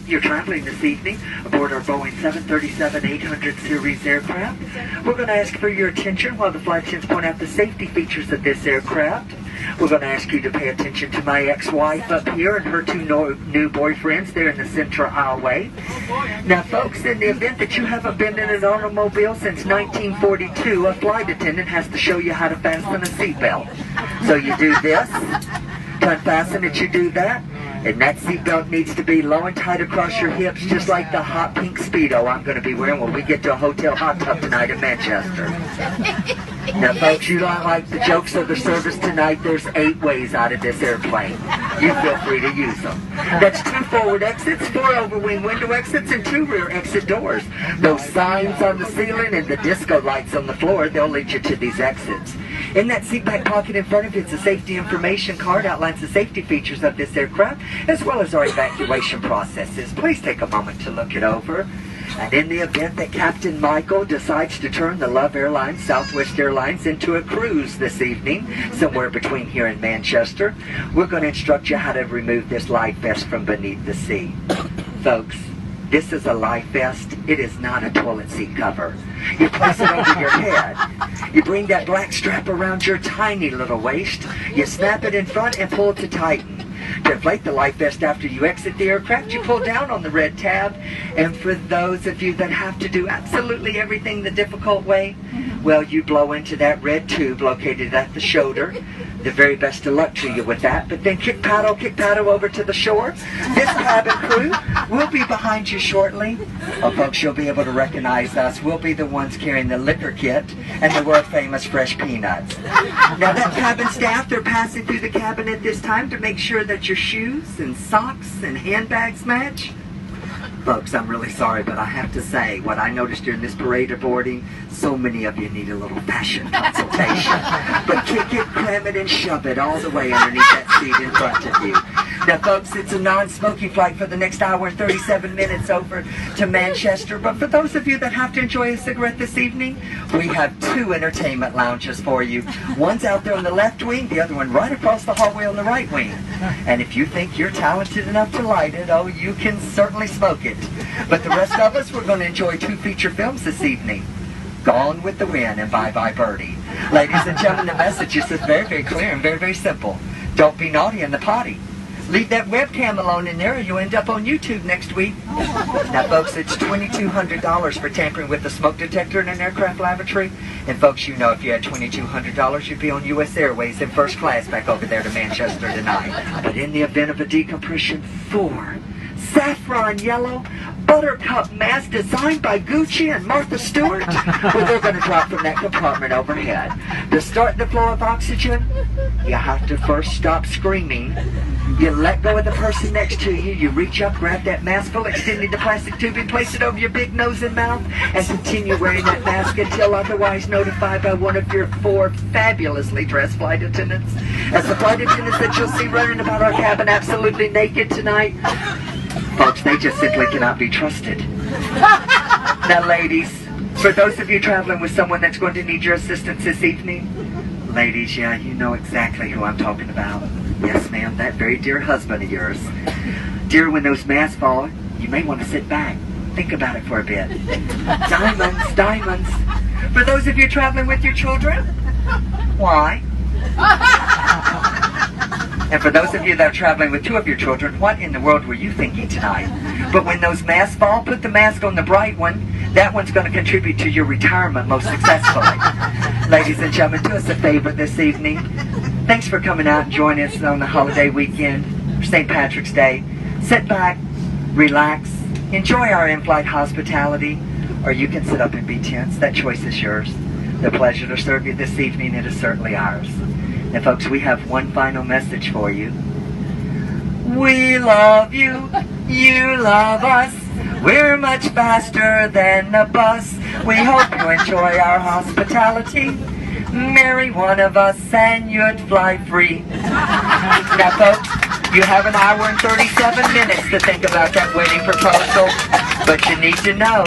You're traveling this evening aboard our Boeing 737-800 series aircraft. We're going to ask for your attention while the flight attendants point out the safety features of this aircraft. We're going to ask you to pay attention to my ex-wife up here and her two new boyfriends there in the central aisleway. Now, folks, in the event that you haven't been in an automobile since 1942, a flight attendant has to show you how to fasten a seatbelt. So you do this, to unfasten it, you do that. And that seatbelt needs to be low and tight across your hips, just like the hot pink Speedo I'm going to be wearing when we get to a hotel hot tub tonight in Manchester. Now, folks, you don't like the jokes of the service tonight. There's 8 ways out of this airplane. You feel free to use them. That's 2 forward exits, 4 overwing window exits, and 2 rear exit doors. Those signs on the ceiling and the disco lights on the floor, they'll lead you to these exits. In that seat back pocket in front of you, it's a safety information card, outlines the safety features of this aircraft, as well as our evacuation processes. Please take a moment to look it over. And in the event that Captain Michael decides to turn the Love Airlines, Southwest Airlines, into a cruise this evening, somewhere between here and Manchester, we're going to instruct you how to remove this life vest from beneath the seat. Folks, this is a life vest. It is not a toilet seat cover. You place it over your head. You bring that black strap around your tiny little waist. You snap it in front and pull to tighten. To inflate the life vest after you exit the aircraft, you pull down on the red tab. And for those of you that have to do absolutely everything the difficult way, well, you blow into that red tube located at the shoulder. The very best of luck to you with that. But then kick paddle over to the shore. This cabin crew will be behind you shortly. Oh, folks, you'll be able to recognize us. We'll be the ones carrying the liquor kit and the world famous fresh peanuts. Now, that cabin staff, they're passing through the cabin at this time to make sure that your shoes and socks and handbags match. Folks, I'm really sorry, but I have to say, what I noticed during this parade of boarding, so many of you need a little fashion consultation. But kick it, cram it, and shove it all the way underneath that seat in front of you. Now, folks, it's a non-smoking flight for the next hour and 37 minutes over to Manchester. But for those of you that have to enjoy a cigarette this evening, we have 2 entertainment lounges for you. One's out there on the left wing, the other one right across the hallway on the right wing. And if you think you're talented enough to light it, oh, you can certainly smoke it. But the rest of us, we're going to enjoy 2 feature films this evening. Gone with the Wind and Bye Bye Birdie. Ladies and gentlemen, the message is just very, very clear and very, very simple. Don't be naughty in the potty. Leave that webcam alone in there or you'll end up on YouTube next week. Now, folks, it's $2,200 for tampering with a smoke detector in an aircraft lavatory. And, folks, you know if you had $2,200, you'd be on U.S. Airways in first class back over there to Manchester tonight. But in the event of a decompression, 4 saffron yellow buttercup mask designed by Gucci and Martha Stewart, well, they're going to drop from that compartment overhead. To start the flow of oxygen, you have to first stop screaming. You let go of the person next to you. You reach up, grab that mask full, extending the plastic tubing, place it over your big nose and mouth, and continue wearing that mask until otherwise notified by one of your 4 fabulously dressed flight attendants. As the flight attendants that you'll see running about our cabin absolutely naked tonight, folks, they just simply cannot be trusted. Now, ladies, for those of you traveling with someone that's going to need your assistance this evening, ladies, yeah, you know exactly who I'm talking about. Yes, ma'am, that very dear husband of yours. Dear, when those masks fall, you may want to sit back. Think about it for a bit. Diamonds, diamonds. For those of you traveling with your children, why? And for those of you that are traveling with 2 of your children, what in the world were you thinking tonight? But when those masks fall, put the mask on the bright one. That one's going to contribute to your retirement most successfully. Ladies and gentlemen, do us a favor this evening. Thanks for coming out and joining us on the holiday weekend for St. Patrick's Day. Sit back, relax, enjoy our in-flight hospitality, or you can sit up and be tense. That choice is yours. The pleasure to serve you this evening, it is certainly ours. And folks, we have one final message for you. We love you, you love us. We're much faster than a bus. We hope you enjoy our hospitality. Marry one of us and you'd fly free. Now, folks, you have an hour and 37 minutes to think about that wedding proposal. But you need to know